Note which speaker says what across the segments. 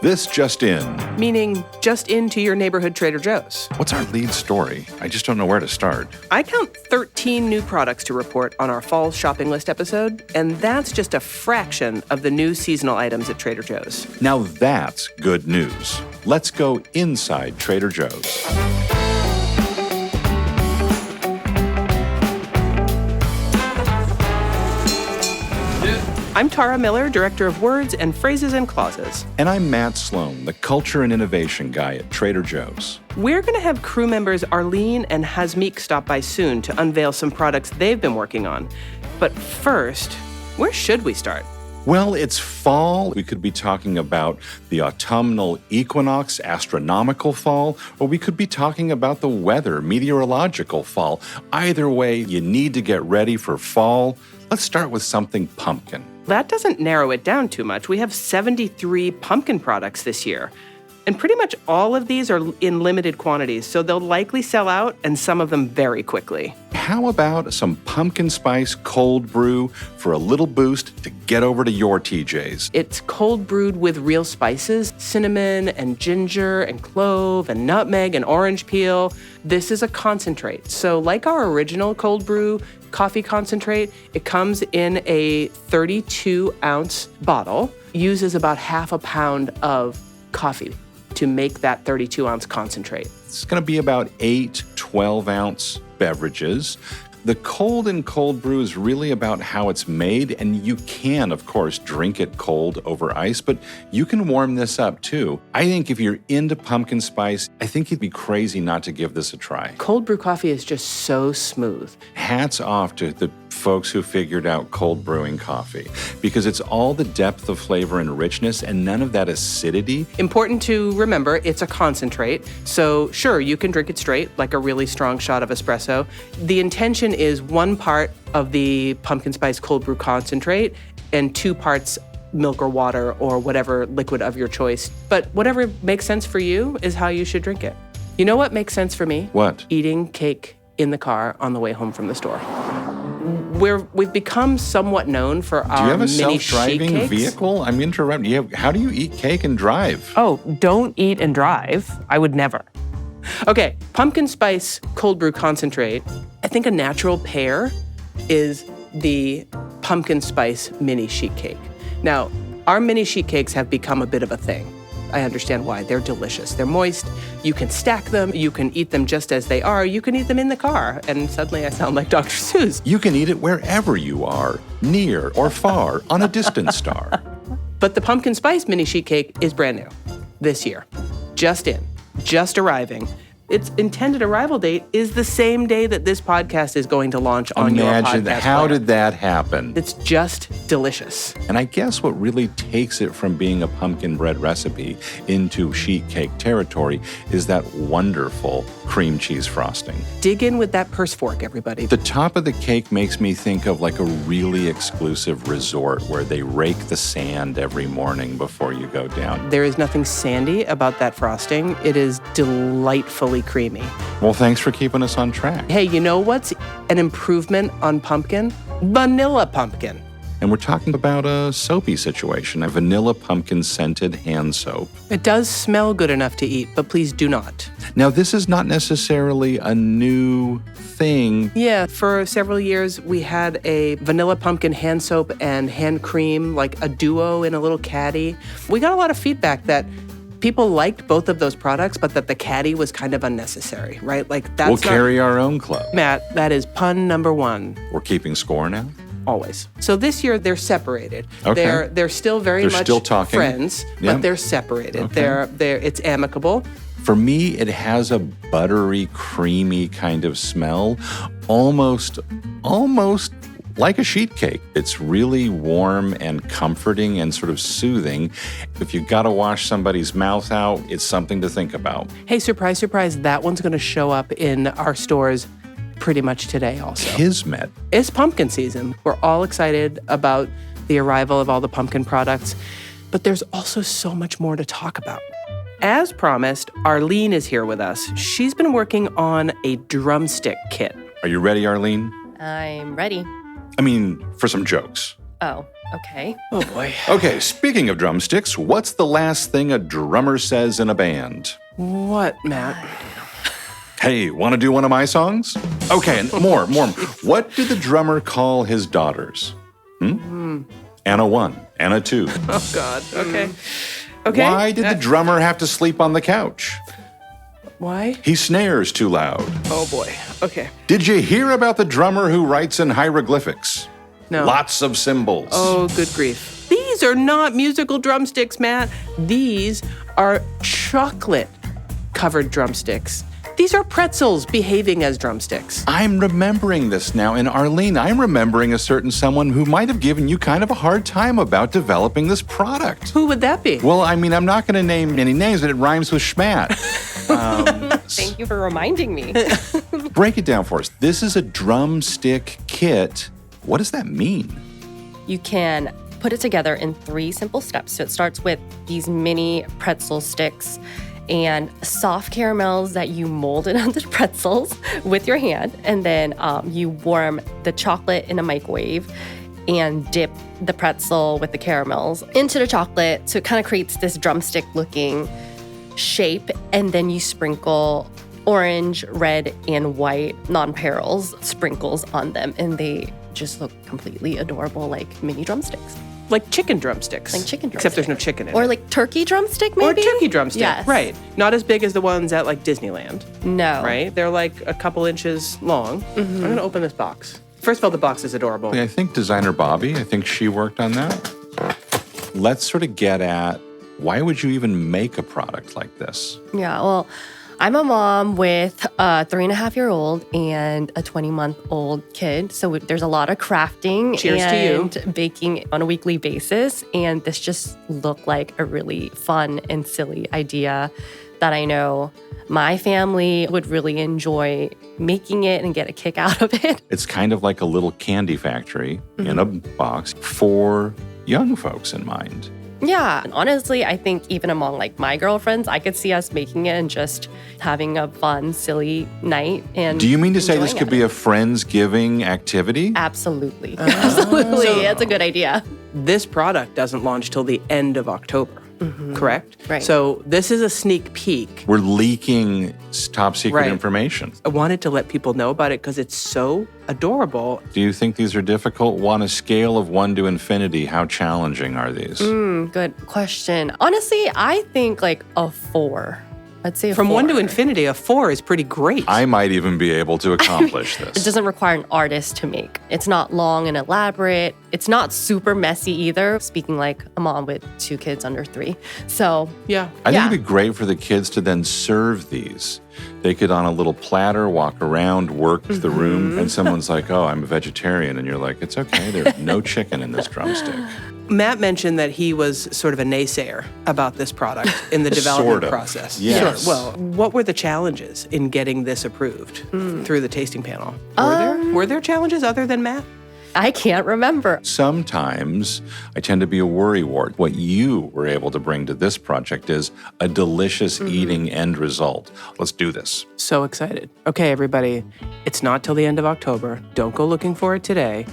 Speaker 1: This just in.
Speaker 2: Meaning just into your neighborhood Trader Joe's.
Speaker 1: What's our lead story? I just don't know where to start.
Speaker 2: I count 13 new products to report on our fall shopping list episode, and that's just a fraction of the new seasonal items at Trader Joe's.
Speaker 1: Now that's good news. Let's go inside Trader Joe's.
Speaker 2: I'm Tara Miller, Director of Words and Phrases and Clauses.
Speaker 1: And I'm Matt Sloan, the Culture and Innovation Guy at Trader Joe's.
Speaker 2: We're going to have crew members Arlene and Hasmeek stop by soon to unveil some products they've been working on. But first, where should we start?
Speaker 1: Well, it's fall. We could be talking about the autumnal equinox, astronomical fall, or we could be talking about the weather, meteorological fall. Either way, you need to get ready for fall. Let's start with something pumpkin.
Speaker 2: That doesn't narrow it down too much. We have 73 pumpkin products this year. And pretty much all of these are in limited quantities, so they'll likely sell out, and some of them very quickly.
Speaker 1: How about some pumpkin spice cold brew for a little boost to get over to your TJ's?
Speaker 2: It's cold brewed with real spices, cinnamon and ginger and clove and nutmeg and orange peel. This is a concentrate. So like our original cold brew coffee concentrate, it comes in a 32-ounce bottle, uses about half a pound of coffee to make that 32-ounce concentrate.
Speaker 1: It's going to be about 8 12-ounce beverages. The cold and cold brew is really about how it's made, and you can, of course, drink it cold over ice, but you can warm this up too. I think if you're into pumpkin spice, I think you'd be crazy not to give this a try.
Speaker 2: Cold brew coffee is just so smooth.
Speaker 1: Hats off to the folks who figured out cold brewing coffee, because it's all the depth of flavor and richness and none of that acidity.
Speaker 2: Important to remember, it's a concentrate. So sure, you can drink it straight, like a really strong shot of espresso. The intention is 1 part of the pumpkin spice cold brew concentrate and 2 parts milk or water or whatever liquid of your choice. But whatever makes sense for you is how you should drink it. You know what makes sense for me?
Speaker 1: What?
Speaker 2: Eating cake in the car on the way home from the store. We've become somewhat known for our
Speaker 1: Do you have a
Speaker 2: mini sheet
Speaker 1: self-driving
Speaker 2: cakes.
Speaker 1: vehicle? I'm interrupting. How do you eat cake and drive?
Speaker 2: Oh, don't eat and drive. I would never. Okay, pumpkin spice cold brew concentrate. I think a natural pair is the pumpkin spice mini sheet cake. Now, our mini sheet cakes have become a bit of a thing. I understand why. They're delicious. They're moist. You can stack them. You can eat them just as they are. You can eat them in the car. And suddenly I sound like Dr. Seuss.
Speaker 1: You can eat it wherever you are, near or far, on a distant star.
Speaker 2: But the pumpkin spice mini sheet cake is brand new this year. Just in. Just arriving. Its intended arrival date is the same day that this podcast is going to launch on your podcast
Speaker 1: Imagine, how
Speaker 2: player.
Speaker 1: did that happen?
Speaker 2: It's just delicious.
Speaker 1: And I guess what really takes it from being a pumpkin bread recipe into sheet cake territory is that wonderful cream cheese frosting.
Speaker 2: Dig in with that purse fork, everybody.
Speaker 1: The top of the cake makes me think of like a really exclusive resort where they rake the sand every morning before you go down.
Speaker 2: There is nothing sandy about that frosting. It is delightfully creamy.
Speaker 1: Well, thanks for keeping us on track.
Speaker 2: Hey, you know what's an improvement on pumpkin? Vanilla pumpkin.
Speaker 1: And we're talking about a soapy situation, a vanilla pumpkin scented hand soap.
Speaker 2: It does smell good enough to eat, but please do not.
Speaker 1: Now, this is not necessarily a new thing.
Speaker 2: Yeah, for several years, we had a vanilla pumpkin hand soap and hand cream, like a duo in a little caddy. We got a lot of feedback that people liked both of those products, but that the caddy was kind of unnecessary, right? Like that's
Speaker 1: We'll carry our own club.
Speaker 2: Matt, that is pun number 1.
Speaker 1: We're keeping score now?
Speaker 2: Always. So this year they're separated.
Speaker 1: Okay.
Speaker 2: They're still very
Speaker 1: They're
Speaker 2: much
Speaker 1: still talking.
Speaker 2: friends,
Speaker 1: Yeah.
Speaker 2: but they're separated.
Speaker 1: Okay.
Speaker 2: It's amicable.
Speaker 1: For me, it has a buttery, creamy kind of smell, almost like a sheet cake. It's really warm and comforting and sort of soothing. If you got to wash somebody's mouth out, it's something to think about.
Speaker 2: Hey, surprise, surprise, that one's going to show up in our stores pretty much today also.
Speaker 1: Kismet.
Speaker 2: It's pumpkin season. We're all excited about the arrival of all the pumpkin products, but there's also so much more to talk about. As promised, Arlene is here with us. She's been working on a drumstick kit.
Speaker 1: Are you ready, Arlene?
Speaker 3: I'm ready.
Speaker 1: I mean, for some jokes.
Speaker 3: Oh, okay.
Speaker 2: Oh, boy.
Speaker 1: Okay, speaking of drumsticks, what's the last thing a drummer says in a band?
Speaker 2: What, Matt?
Speaker 1: Hey, want to do one of my songs? Okay, and more. What did the drummer call his daughters? Anna 1, Anna 2.
Speaker 2: Oh, God. Okay. Okay.
Speaker 1: Why did the drummer have to sleep on the couch?
Speaker 2: Why?
Speaker 1: He snares too loud.
Speaker 2: Oh, boy. Okay.
Speaker 1: Did you hear about the drummer who writes in hieroglyphics?
Speaker 2: No.
Speaker 1: Lots of symbols.
Speaker 2: Oh, good grief. These are not musical drumsticks, Matt. These are chocolate-covered drumsticks. These are pretzels behaving as drumsticks.
Speaker 1: I'm remembering this now. And Arlene, I'm remembering a certain someone who might have given you kind of a hard time about developing this product.
Speaker 2: Who would that be?
Speaker 1: Well, I mean, I'm not going to name any names, but it rhymes with schmat.
Speaker 3: Thank you for reminding me.
Speaker 1: Break it down for us. This is a drumstick kit. What does that mean?
Speaker 3: You can put it together in 3 simple steps. So it starts with these mini pretzel sticks and soft caramels that you molded onto the pretzels with your hand. And then you warm the chocolate in a microwave and dip the pretzel with the caramels into the chocolate. So it kind of creates this drumstick looking shape. And then you sprinkle orange, red, and white non-perils sprinkles on them. And they just look completely adorable, like mini drumsticks.
Speaker 2: Like chicken drumsticks.
Speaker 3: Like chicken
Speaker 2: Except there's no
Speaker 3: drumstick.
Speaker 2: chicken in
Speaker 3: Or
Speaker 2: it.
Speaker 3: like turkey drumstick, maybe?
Speaker 2: Or turkey drumstick.
Speaker 3: Yes.
Speaker 2: Right. Not as big as the ones at like Disneyland.
Speaker 3: No.
Speaker 2: Right? They're like a couple inches long. I'm going to open this box. First of all, the box is adorable.
Speaker 1: I think designer Bobby, I think she worked on that. Let's sort of get at, why would you even make a product like this?
Speaker 3: Yeah, well, I'm a mom with a 3.5-year-old and a 20-month-old kid. So there's a lot of crafting
Speaker 2: Cheers
Speaker 3: and
Speaker 2: to you.
Speaker 3: baking on a weekly basis. And this just looked like a really fun and silly idea that I know my family would really enjoy making it and get a kick out of it.
Speaker 1: It's kind of like a little candy factory in a box for young folks in mind.
Speaker 3: Yeah, and honestly, I think even among like my girlfriends, I could see us making it and just having a fun, silly night. And
Speaker 1: Do you mean to say this
Speaker 3: enjoying
Speaker 1: could
Speaker 3: it.
Speaker 1: be a Friendsgiving activity?
Speaker 3: Absolutely. Absolutely. That's a good idea.
Speaker 2: This product doesn't launch till the end of October, correct?
Speaker 3: Right.
Speaker 2: So this is a sneak peek.
Speaker 1: We're leaking top secret
Speaker 2: Right.
Speaker 1: information.
Speaker 2: I wanted to let people know about it because it's so adorable.
Speaker 1: Do you think these are difficult? On a scale of 1 to infinity, how challenging are these?
Speaker 3: Good question. Honestly, I think like a 4. I'd say a
Speaker 2: From
Speaker 3: 4.
Speaker 2: 1 to infinity, a 4 is pretty great.
Speaker 1: I might even be able to accomplish
Speaker 3: It
Speaker 1: this.
Speaker 3: doesn't require an artist to make. It's not long and elaborate. It's not super messy either. Speaking like a mom with 2 kids under 3. So
Speaker 2: yeah.
Speaker 1: I think
Speaker 3: Yeah.
Speaker 1: it'd be great for the kids to then serve these. They could, on a little platter, walk around, work the room, and someone's like, oh, I'm a vegetarian. And you're like, it's okay. There's no chicken in this drumstick.
Speaker 2: Matt mentioned that he was sort of a naysayer about this product in the development
Speaker 1: Sort of.
Speaker 2: process.
Speaker 1: Yes.
Speaker 2: Sure. Well, what were the challenges in getting this approved through the tasting panel? Were there challenges other than Matt?
Speaker 3: I can't remember.
Speaker 1: Sometimes I tend to be a worrywart. What you were able to bring to this project is a delicious eating end result. Let's do this.
Speaker 2: So excited. Okay, everybody, it's not till the end of October. Don't go looking for it today.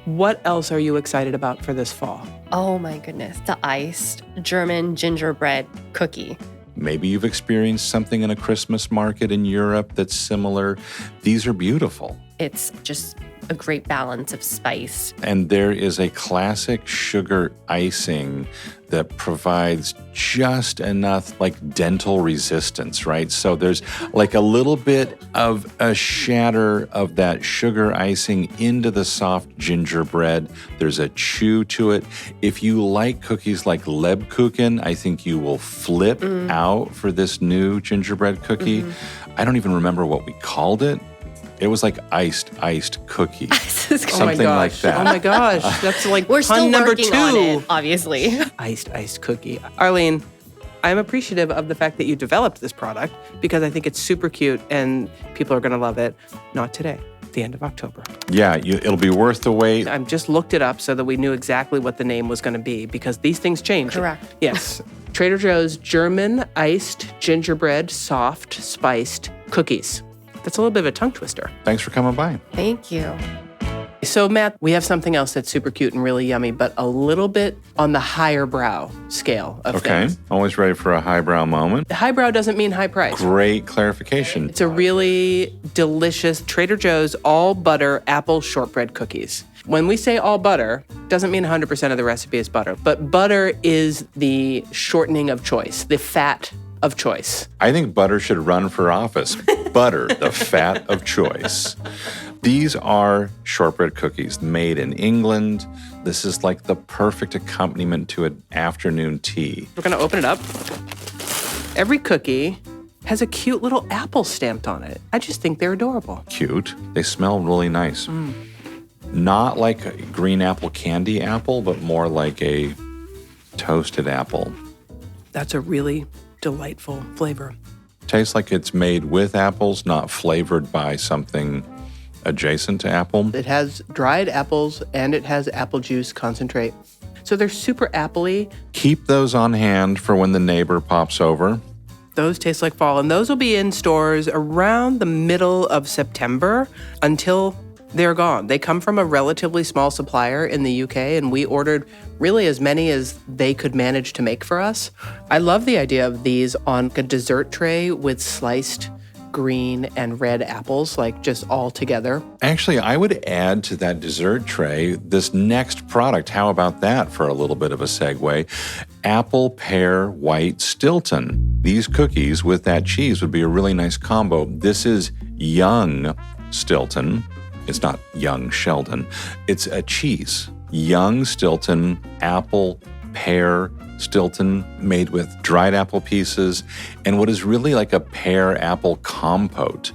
Speaker 2: What else are you excited about for this fall?
Speaker 3: Oh my goodness. The iced German gingerbread cookie.
Speaker 1: Maybe you've experienced something in a Christmas market in Europe that's similar. These are beautiful.
Speaker 3: It's just a great balance of spice.
Speaker 1: And there is a classic sugar icing that provides just enough like dental resistance, right? So there's like a little bit of a shatter of that sugar icing into the soft gingerbread. There's a chew to it. If you like cookies like Lebkuchen, I think you will flip out for this new gingerbread cookie. I don't even remember what we called it. It was like iced cookie. Something like that.
Speaker 2: Oh my gosh. That's like
Speaker 3: We're still
Speaker 2: pun number
Speaker 3: working
Speaker 2: 2.
Speaker 3: on it, obviously.
Speaker 2: Iced cookie. Arlene, I'm appreciative of the fact that you developed this product because I think it's super cute and people are going to love it. Not today, the end of October.
Speaker 1: Yeah, it'll be worth the wait.
Speaker 2: I just looked it up so that we knew exactly what the name was going to be because these things change.
Speaker 3: Correct.
Speaker 2: Yes. Trader Joe's German iced gingerbread soft spiced cookies. That's a little bit of a tongue twister.
Speaker 1: Thanks for coming by.
Speaker 3: Thank you.
Speaker 2: So, Matt, we have something else that's super cute and really yummy, but a little bit on the higher brow scale of things.
Speaker 1: Always ready for a highbrow moment.
Speaker 2: Highbrow doesn't mean high price.
Speaker 1: Great clarification.
Speaker 2: It's a really delicious Trader Joe's all butter apple shortbread cookies. When we say all butter, doesn't mean 100% of the recipe is butter, but butter is the shortening of choice, the fat of choice.
Speaker 1: I think butter should run for office. Butter, the fat of choice. These are shortbread cookies made in England. This is like the perfect accompaniment to an afternoon tea.
Speaker 2: We're going to open it up. Every cookie has a cute little apple stamped on it. I just think they're adorable.
Speaker 1: Cute. They smell really nice. Not like a green apple candy apple, but more like a toasted apple.
Speaker 2: That's a really delightful flavor.
Speaker 1: Tastes like it's made with apples, not flavored by something adjacent to apple.
Speaker 2: It has dried apples and it has apple juice concentrate. So they're super appley.
Speaker 1: Keep those on hand for when the neighbor pops over.
Speaker 2: Those taste like fall, and those will be in stores around the middle of September until they're gone. They come from a relatively small supplier in the UK, and we ordered really as many as they could manage to make for us. I love the idea of these on a dessert tray with sliced green and red apples, like just all together.
Speaker 1: Actually, I would add to that dessert tray this next product. How about that for a little bit of a segue? Apple pear white Stilton. These cookies with that cheese would be a really nice combo. This is young Stilton. It's not young Sheldon. It's a cheese. Young Stilton, apple, pear, Stilton made with dried apple pieces and what is really like a pear apple compote,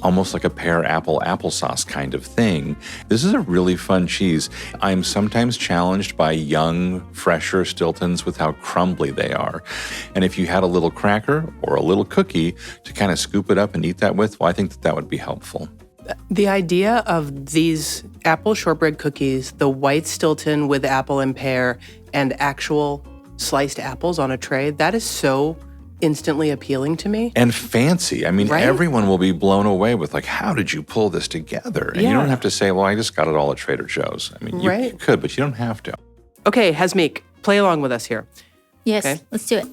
Speaker 1: almost like a pear apple applesauce kind of thing. This is a really fun cheese. I'm sometimes challenged by young, fresher Stiltons with how crumbly they are. And if you had a little cracker or a little cookie to kind of scoop it up and eat that with, well, I think that would be helpful.
Speaker 2: The idea of these apple shortbread cookies, the white Stilton with apple and pear, and actual sliced apples on a tray, that is so instantly appealing to me.
Speaker 1: And fancy. I mean,
Speaker 2: right?
Speaker 1: Everyone will be blown away with like, how did you pull this together? And you don't have to say, well, I just got it all at Trader Joe's. I mean, you could, but you don't have to.
Speaker 2: Okay, Hasmeek, play along with us here.
Speaker 4: Yes,
Speaker 2: okay?
Speaker 4: Let's do it.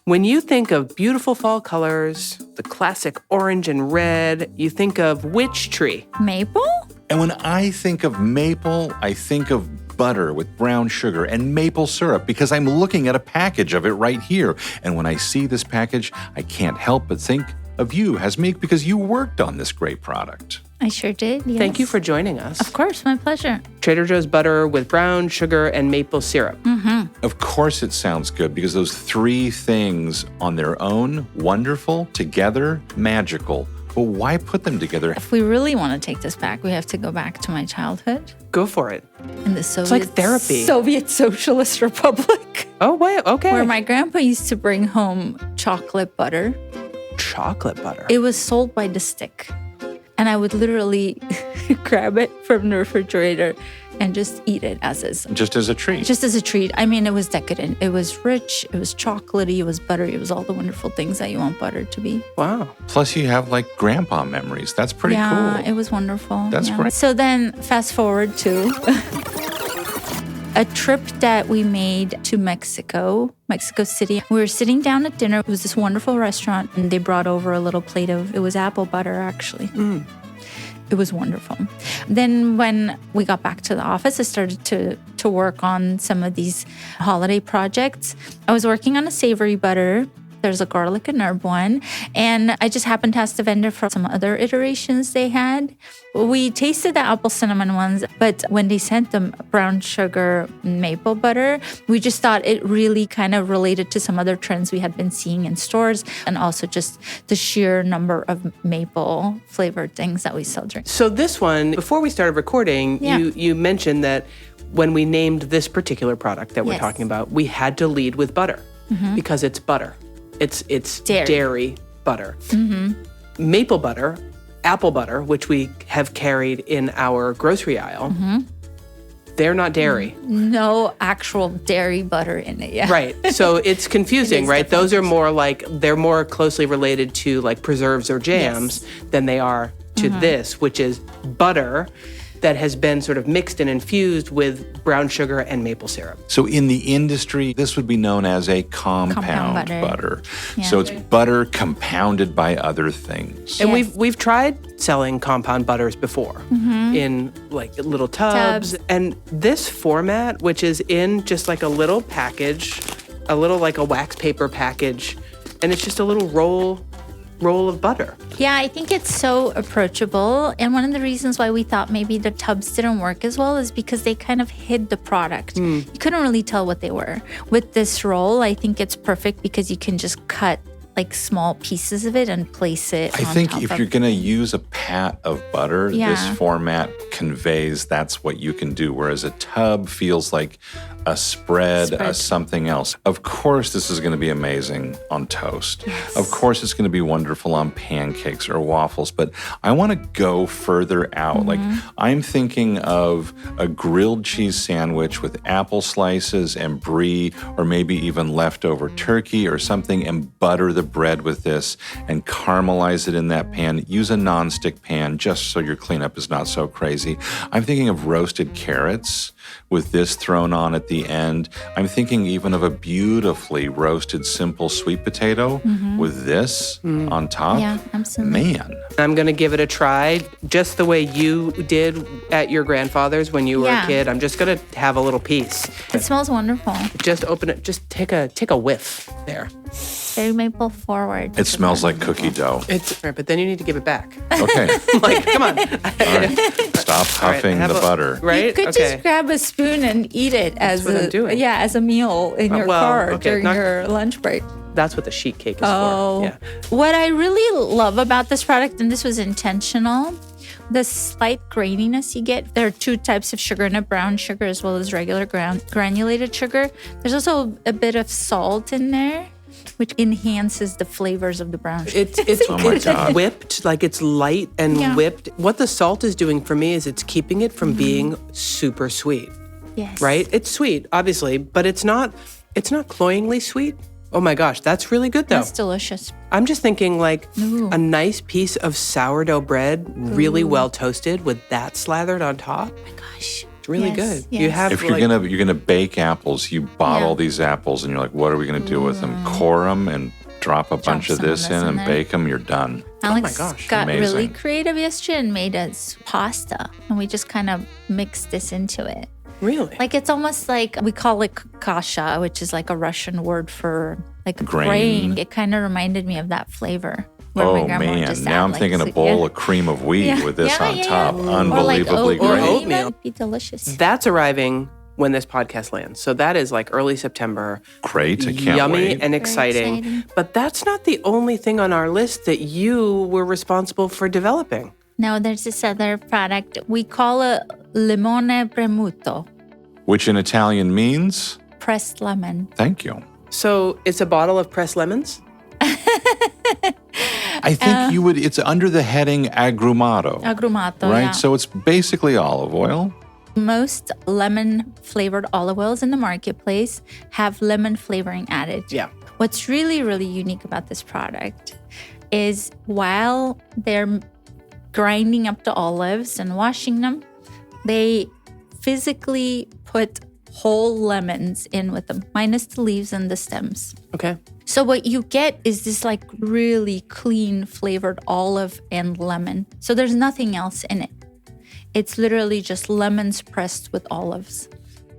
Speaker 2: When you think of beautiful fall colors, the classic orange and red, you think of which tree?
Speaker 4: Maple?
Speaker 1: And when I think of maple, I think of butter with brown sugar and maple syrup because I'm looking at a package of it right here. And when I see this package, I can't help but think of you, Hasmeek, because you worked on this great product.
Speaker 4: I sure did, yes.
Speaker 2: Thank you for joining us.
Speaker 4: Of course, my pleasure.
Speaker 2: Trader Joe's butter with brown sugar and maple syrup.
Speaker 4: Mm-hmm.
Speaker 1: Of course it sounds good because those three things on their own, wonderful, together, magical. But why put them together?
Speaker 4: If we really want to take this back, we have to go back to my childhood.
Speaker 2: Go for it.
Speaker 4: In the Soviet,
Speaker 2: it's like therapy.
Speaker 4: Soviet Socialist Republic.
Speaker 2: Oh, wait, okay.
Speaker 4: Where my grandpa used to bring home chocolate butter.
Speaker 2: Chocolate butter?
Speaker 4: It was sold by the stick. And I would literally grab it from the refrigerator and just eat it as is.
Speaker 1: Just as a treat.
Speaker 4: Just as a treat. I mean, it was decadent. It was rich. It was chocolatey. It was buttery. It was all the wonderful things that you want butter to be.
Speaker 2: Wow.
Speaker 1: Plus you have like grandpa memories. That's pretty cool.
Speaker 4: Yeah, it was wonderful.
Speaker 1: That's great.
Speaker 4: So then fast forward to a trip that we made to Mexico City. We were sitting down at dinner. It was this wonderful restaurant, and they brought over a little plate of, it was apple butter, actually. It was wonderful. Then when we got back to the office, I started to work on some of these holiday projects. I was working on a savory butter. There's a garlic and herb one. And I just happened to ask the vendor for some other iterations they had. We tasted the apple cinnamon ones, but when they sent them brown sugar maple butter, we just thought it really kind of related to some other trends we had been seeing in stores, and also just the sheer number of maple flavored things that we sell during.
Speaker 2: So this one, before we started recording, you mentioned that when we named this particular product that we're talking about, we had to lead with butter because it's butter. It's dairy butter. Maple butter, apple butter, which we have carried in our grocery aisle, they're not dairy.
Speaker 4: No actual dairy butter in it yet.
Speaker 2: Right. So it's confusing, right? Those are more like, they're more closely related to like preserves or jams than they are to this, which is butter that has been sort of mixed and infused with brown sugar and maple syrup.
Speaker 1: So in the industry, this would be known as a compound butter.
Speaker 4: Yeah.
Speaker 1: So it's butter compounded by other things.
Speaker 2: And
Speaker 4: Yes.
Speaker 2: we've tried selling compound butters before in like little tubs. And this format, which is in just like a little package, a little like a wax paper package, and it's just a little roll of butter.
Speaker 4: Yeah, I think it's so approachable. And one of the reasons why we thought maybe the tubs didn't work as well is because they kind of hid the product. You couldn't really tell what they were. With this roll, I think it's perfect because you can just cut like small pieces of it and place it
Speaker 1: I
Speaker 4: on
Speaker 1: think
Speaker 4: top
Speaker 1: if
Speaker 4: of
Speaker 1: you're going to use a pat of butter,
Speaker 4: Yeah.
Speaker 1: this format conveys that's what you can do, whereas a tub feels like a spread, a something else. Of course, this is going to be amazing on toast.
Speaker 4: Yes.
Speaker 1: Of course, it's going to be wonderful on pancakes or waffles, but I want to go further out. Like, I'm thinking of a grilled cheese sandwich with apple slices and brie, or maybe even leftover turkey or something, and butter the bread with this and caramelize it in that pan. Use a nonstick pan just so your cleanup is not so crazy. I'm thinking of roasted carrots with this thrown on at the end. I'm thinking even of a beautifully roasted simple sweet potato with this on top.
Speaker 4: Yeah, absolutely.
Speaker 1: Man,
Speaker 2: I'm going to give it a try just the way you did at your grandfather's when you were
Speaker 4: Yeah.
Speaker 2: a kid. I'm just going to have a little piece.
Speaker 4: It smells wonderful.
Speaker 2: Just open it. Just take a whiff there.
Speaker 4: Very maple forward.
Speaker 1: it smells like cookie dough.
Speaker 2: It's right, but then you need to give it back.
Speaker 1: Okay,
Speaker 2: Like, come on.
Speaker 1: stop huffing
Speaker 2: have
Speaker 1: the
Speaker 2: a-
Speaker 1: butter.
Speaker 2: Right?
Speaker 4: You could just grab a spoon and eat it as
Speaker 2: what I'm doing.
Speaker 4: as a meal in your
Speaker 2: well,
Speaker 4: car
Speaker 2: okay,
Speaker 4: during
Speaker 2: not-
Speaker 4: your lunch break.
Speaker 2: That's what the sheet cake is
Speaker 4: Oh,
Speaker 2: for. Yeah.
Speaker 4: what I really love about this product, and this was intentional, the slight graininess you get. There are two types of sugar in it, brown sugar as well as regular granulated sugar. There's also a bit of salt in there, which enhances the flavors of the brown sugar.
Speaker 2: It's
Speaker 1: Oh my God.
Speaker 2: whipped, like it's light and
Speaker 4: Yeah.
Speaker 2: whipped. What the salt is doing for me is it's keeping it from being super sweet,
Speaker 4: Yes.
Speaker 2: right? It's sweet, obviously, but it's not cloyingly sweet. Oh my gosh, that's really good though.
Speaker 4: That's delicious.
Speaker 2: I'm just thinking like a nice piece of sourdough bread, really well toasted with that slathered on top.
Speaker 4: Gosh.
Speaker 2: It's really
Speaker 4: Yes,
Speaker 2: good.
Speaker 4: yes.
Speaker 2: You have
Speaker 1: If you're
Speaker 2: like,
Speaker 1: gonna bake apples, you bottle
Speaker 4: Yeah.
Speaker 1: these apples, and you're like, what are we gonna do with them? Core them and drop a bunch of
Speaker 4: some of
Speaker 1: this
Speaker 4: this
Speaker 1: in
Speaker 4: in
Speaker 1: and
Speaker 4: there.
Speaker 1: bake them. You're done.
Speaker 4: Alex
Speaker 2: gosh,
Speaker 4: got really
Speaker 1: amazing.
Speaker 4: creative yesterday and made us pasta, and we just kind of mixed this into it.
Speaker 2: really.
Speaker 4: Like it's almost like we call it kasha, which is like a Russian word for like
Speaker 1: Grain.
Speaker 4: grain. It kind of reminded me of that flavor. where my
Speaker 1: Oh
Speaker 4: grandma would
Speaker 1: man!
Speaker 4: just
Speaker 1: Now
Speaker 4: add,
Speaker 1: I'm
Speaker 4: like,
Speaker 1: thinking a
Speaker 4: so-
Speaker 1: bowl
Speaker 4: yeah.
Speaker 1: of cream of wheat
Speaker 4: Yeah,
Speaker 1: with this
Speaker 4: yeah,
Speaker 1: on
Speaker 4: yeah,
Speaker 1: top.
Speaker 4: yeah.
Speaker 1: Unbelievably
Speaker 2: or
Speaker 1: great.
Speaker 2: oatmeal.
Speaker 4: It'd be delicious.
Speaker 2: That's arriving when this podcast lands. So that is like early September.
Speaker 1: Great! I can't
Speaker 2: Yummy
Speaker 1: wait.
Speaker 2: and exciting. But that's not the only thing on our list that you were responsible for developing.
Speaker 4: Now there's this other product we call it limone premuto,
Speaker 1: Which in Italian means
Speaker 4: pressed lemon.
Speaker 1: thank you.
Speaker 2: So it's a bottle of pressed lemons?
Speaker 1: I think you would. It's under the heading agrumato,
Speaker 4: Agrumato,
Speaker 1: right?
Speaker 4: yeah.
Speaker 1: So it's basically olive oil.
Speaker 4: Most lemon flavored olive oils in the marketplace have lemon flavoring added.
Speaker 2: Yeah.
Speaker 4: What's really, really unique about this product is while they're grinding up the olives and washing them, they physically put whole lemons in with them, minus the leaves and the stems.
Speaker 2: Okay.
Speaker 4: So what you get is this like really clean flavored olive and lemon. So there's nothing else in it. It's literally just lemons pressed with olives.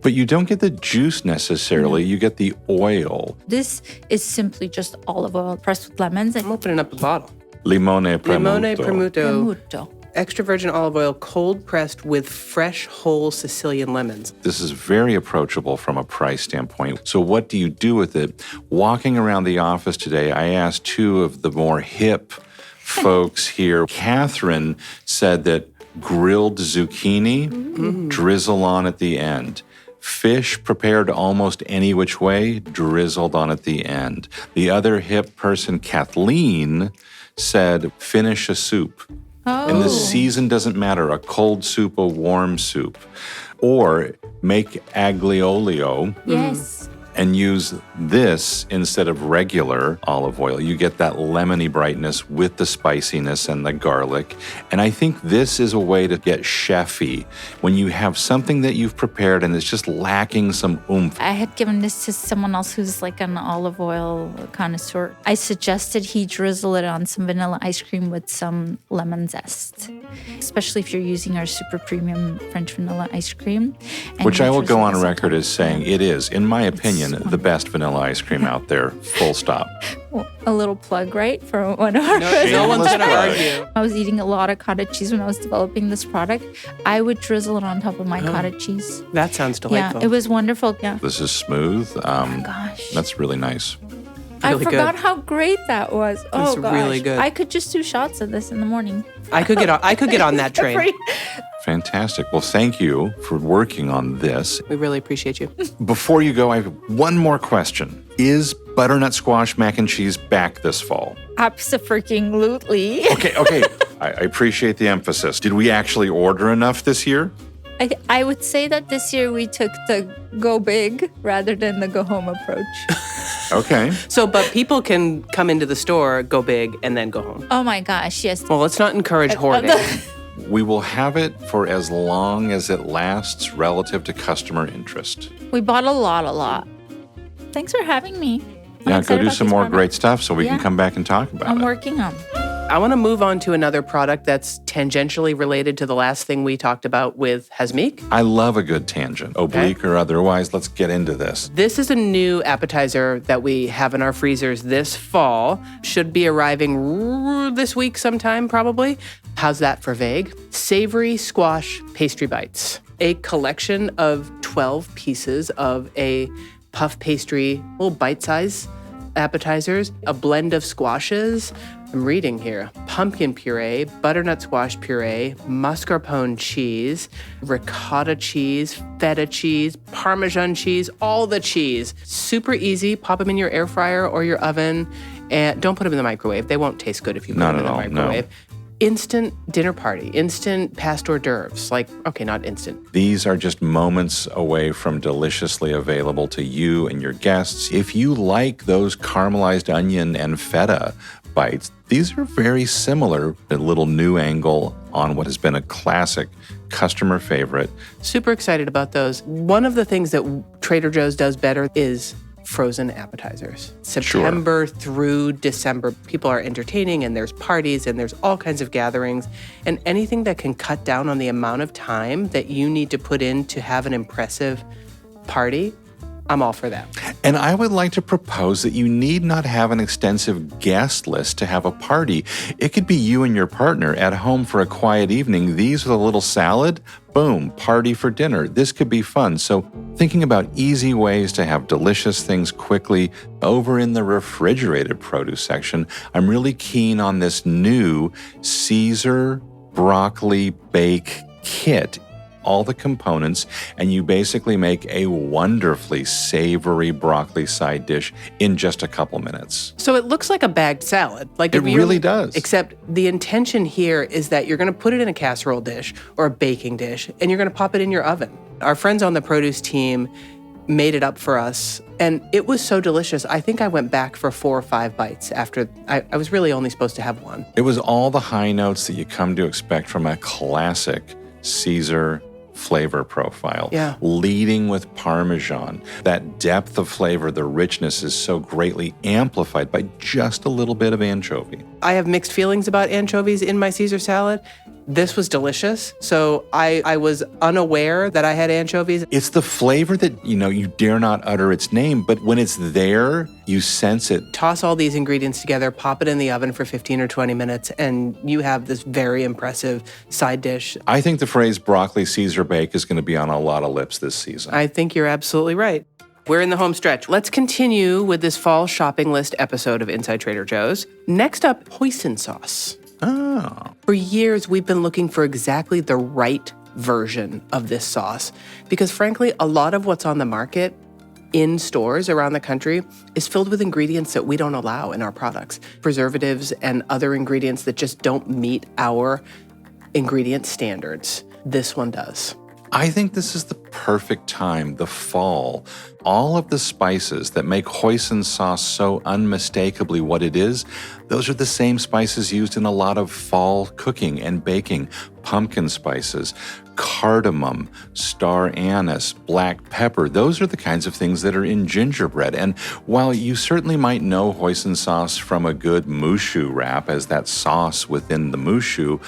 Speaker 1: But you don't get the juice necessarily. You get the oil.
Speaker 4: This is simply just olive oil pressed with lemons and
Speaker 2: I'm opening up the bottle.
Speaker 1: Limone premuto.
Speaker 2: Limone Premuto,
Speaker 4: premuto.
Speaker 2: extra virgin olive oil, cold pressed with fresh whole Sicilian lemons.
Speaker 1: This is very approachable from a price standpoint. So what do you do with it? Walking around the office today, I asked two of the more hip folks here. Catherine said that grilled zucchini, drizzle on at the end. Fish prepared almost any which way, drizzled on at the end. The other hip person, Kathleen, said finish a soup. And the season doesn't matter, a cold soup, a warm soup. Or make aglio olio
Speaker 4: Yes.
Speaker 1: and use this instead of regular olive oil. You get that lemony brightness with the spiciness and the garlic. And I think this is a way to get chefy when you have something that you've prepared and it's just lacking some oomph.
Speaker 4: I had given this to someone else who's like an olive oil connoisseur. I suggested he drizzle it on some vanilla ice cream with some lemon zest, especially if you're using our super premium French vanilla ice cream. And
Speaker 1: Which I will go on
Speaker 4: drizzle this
Speaker 1: record
Speaker 4: top.
Speaker 1: as saying it is, in my opinion,
Speaker 4: wonderful.
Speaker 1: the best vanilla ice cream out there, full stop.
Speaker 4: Well, a little plug, right? For one of our
Speaker 2: No one's
Speaker 1: Shameless
Speaker 2: going to
Speaker 1: plug.
Speaker 2: argue.
Speaker 4: I was eating a lot of cottage cheese when I was developing this product. I would drizzle it on top of my cottage cheese.
Speaker 2: That sounds delightful.
Speaker 4: Yeah, it was wonderful. Yeah.
Speaker 1: This is smooth.
Speaker 4: Gosh.
Speaker 1: That's really nice.
Speaker 4: I
Speaker 2: really
Speaker 4: forgot
Speaker 2: good.
Speaker 4: how great that was. Oh gosh.
Speaker 2: really good.
Speaker 4: I could just do shots of this in the morning.
Speaker 2: I could get on that train.
Speaker 1: Fantastic. Well, thank you for working on this.
Speaker 2: We really appreciate you.
Speaker 1: Before you go, I have one more question. Is butternut squash mac and cheese back this fall?
Speaker 4: Abso-freaking-lutely.
Speaker 1: Okay. I appreciate the emphasis. Did we actually order enough this year?
Speaker 4: I would say that this year we took the go big rather than the go home approach.
Speaker 1: Okay.
Speaker 2: So, but people can come into the store, go big, and then go home.
Speaker 4: Oh my gosh, yes.
Speaker 2: Well, let's not encourage hoarding.
Speaker 1: We will have it for as long as it lasts relative to customer interest.
Speaker 4: We bought a lot. Thanks for having me. I'm
Speaker 1: Yeah, go
Speaker 4: excited
Speaker 1: do
Speaker 4: about
Speaker 1: some
Speaker 4: these
Speaker 1: more
Speaker 4: products.
Speaker 1: great stuff so we can
Speaker 4: Yeah.
Speaker 1: come back and talk about
Speaker 4: I'm
Speaker 1: it.
Speaker 4: working on.
Speaker 2: I want to move on to another product that's tangentially related to the last thing we talked about with Hasmique.
Speaker 1: I love a good tangent, oblique or otherwise. Let's get into this.
Speaker 2: This is a new appetizer that we have in our freezers this fall. Should be arriving this week sometime, probably. How's that for vague? Savory Squash Pastry Bites. A collection of 12 pieces of a puff pastry, little bite-size appetizers, a blend of squashes. I'm reading here. Pumpkin puree, butternut squash puree, mascarpone cheese, ricotta cheese, feta cheese, Parmesan cheese, all the cheese. Super easy. Pop them in your air fryer or your oven. And don't put them in the microwave. They won't taste good if you put
Speaker 1: Not
Speaker 2: them in
Speaker 1: at
Speaker 2: the
Speaker 1: all, no.
Speaker 2: microwave. Instant dinner party, instant past hors d'oeuvres. Like, okay, not instant.
Speaker 1: These are just moments away from deliciously available to you and your guests. If you like those caramelized onion and feta bites, these are very similar, a little new angle on what has been a classic customer favorite.
Speaker 2: Super excited about those. One of the things that Trader Joe's does better is frozen appetizers. September through December, people are entertaining and there's parties and there's all kinds of gatherings. And anything that can cut down on the amount of time that you need to put in to have an impressive party, I'm all for that.
Speaker 1: And I would like to propose that you need not have an extensive guest list to have a party. It could be you and your partner at home for a quiet evening. These with a little salad, boom, party for dinner. This could be fun. So thinking about easy ways to have delicious things quickly over in the refrigerated produce section, I'm really keen on this new Caesar broccoli bake kit. All the components, and you basically make a wonderfully savory broccoli side dish in just a couple minutes.
Speaker 2: So it looks like a bagged salad. Like
Speaker 1: It really does.
Speaker 2: Except the intention here is that you're going to put it in a casserole dish or a baking dish, and you're going to pop it in your oven. Our friends on the produce team made it up for us, and it was so delicious. I think I went back for 4 or 5 bites after I was really only supposed to have one.
Speaker 1: It was all the high notes that you come to expect from a classic Caesar flavor profile,
Speaker 2: Yeah.
Speaker 1: leading with Parmesan. That depth of flavor, the richness is so greatly amplified by just a little bit of anchovy.
Speaker 2: I have mixed feelings about anchovies in my Caesar salad. This was delicious. So I was unaware that I had anchovies.
Speaker 1: It's the flavor that, you dare not utter its name, but when it's there, you sense it.
Speaker 2: Toss all these ingredients together, pop it in the oven for 15 or 20 minutes, and you have this very impressive side dish.
Speaker 1: I think the phrase broccoli Caesar bake is going to be on a lot of lips this season.
Speaker 2: I think you're absolutely right. We're in the home stretch. Let's continue with this fall shopping list episode of Inside Trader Joe's. Next up, hoisin sauce.
Speaker 1: Oh.
Speaker 2: For years, we've been looking for exactly the right version of this sauce because, frankly, a lot of what's on the market in stores around the country is filled with ingredients that we don't allow in our products, preservatives and other ingredients that just don't meet our ingredient standards. This one does.
Speaker 1: I think this is the perfect time, the fall. All of the spices that make hoisin sauce so unmistakably what it is, those are the same spices used in a lot of fall cooking and baking. Pumpkin spices, cardamom, star anise, black pepper. Those are the kinds of things that are in gingerbread. And while you certainly might know hoisin sauce from a good moushu wrap as that sauce within the moushu,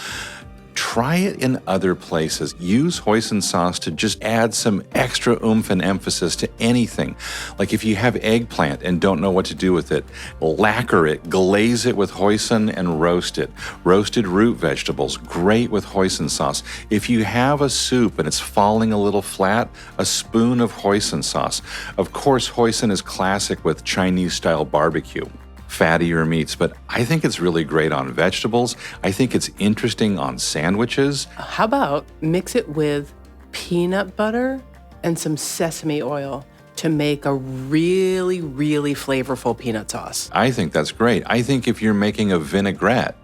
Speaker 1: try it in other places. Use hoisin sauce to just add some extra oomph and emphasis to anything. Like if you have eggplant and don't know what to do with it, lacquer it, glaze it with hoisin and roast it. Roasted root vegetables, great with hoisin sauce. If you have a soup and it's falling a little flat, a spoon of hoisin sauce. Of course, hoisin is classic with Chinese-style barbecue. Fattier meats, but I think it's really great on vegetables. I think it's interesting on sandwiches.
Speaker 2: How about mix it with peanut butter and some sesame oil to make a really, really flavorful peanut sauce?
Speaker 1: I think that's great. I think if you're making a vinaigrette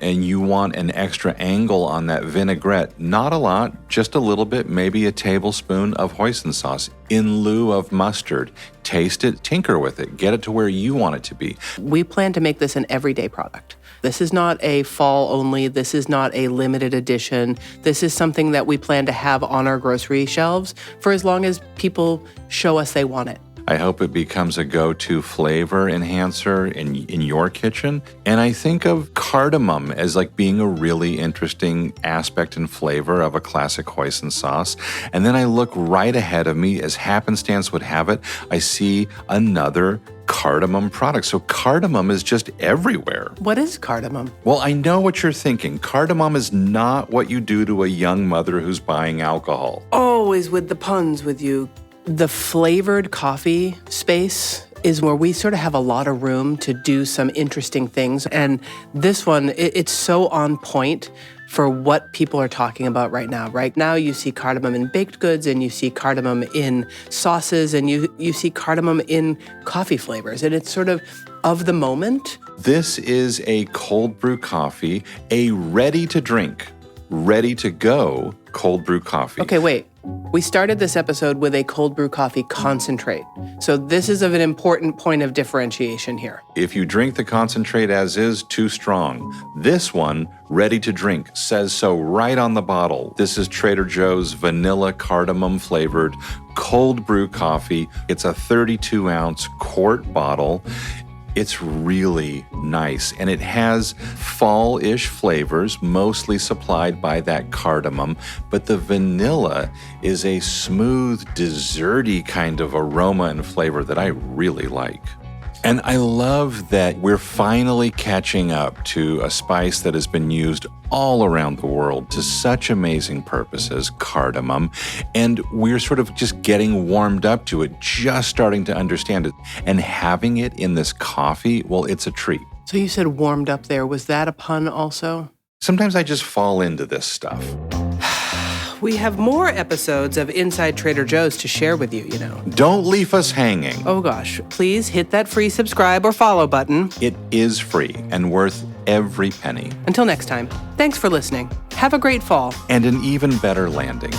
Speaker 1: and you want an extra angle on that vinaigrette, not a lot, just a little bit, maybe a tablespoon of hoisin sauce in lieu of mustard. Taste it, tinker with it, get it to where you want it to be.
Speaker 2: We plan to make this an everyday product. This is not a fall only. This is not a limited edition. This is something that we plan to have on our grocery shelves for as long as people show us they want it.
Speaker 1: I hope it becomes a go-to flavor enhancer in your kitchen. And I think of cardamom as like being a really interesting aspect and flavor of a classic hoisin sauce. And then I look right ahead of me, as happenstance would have it, I see another cardamom product. So cardamom is just everywhere.
Speaker 2: What is cardamom?
Speaker 1: Well, I know what you're thinking. Cardamom is not what you do to a young mother who's buying alcohol.
Speaker 2: Always with the puns with you. The flavored coffee space is where we sort of have a lot of room to do some interesting things. And this one, it's so on point for what people are talking about right now. Right now, you see cardamom in baked goods, and you see cardamom in sauces, and you see cardamom in coffee flavors. And it's sort of the moment.
Speaker 1: This is a cold brew coffee, a ready-to-drink, ready-to-go cold brew coffee.
Speaker 2: Okay, wait. We started this episode with a cold brew coffee concentrate. So this is of an important point of differentiation here.
Speaker 1: If you drink the concentrate as is, too strong. This one, ready to drink, says so right on the bottle. This is Trader Joe's vanilla cardamom flavored cold brew coffee. It's a 32-ounce quart bottle. It's really nice, and it has fall-ish flavors, mostly supplied by that cardamom, but the vanilla is a smooth, desserty kind of aroma and flavor that I really like. And I love that we're finally catching up to a spice that has been used all around the world to such amazing purposes, cardamom, and we're sort of just getting warmed up to it, just starting to understand it. And having it in this coffee, well, it's a treat.
Speaker 2: So you said warmed up there. Was that a pun also?
Speaker 1: Sometimes I just fall into this stuff.
Speaker 2: We have more episodes of Inside Trader Joe's to share with you, you know.
Speaker 1: Don't leave us hanging.
Speaker 2: Oh gosh, please hit that free subscribe or follow button.
Speaker 1: It is free and worth every penny.
Speaker 2: Until next time, thanks for listening. Have a great fall.
Speaker 1: And an even better landing.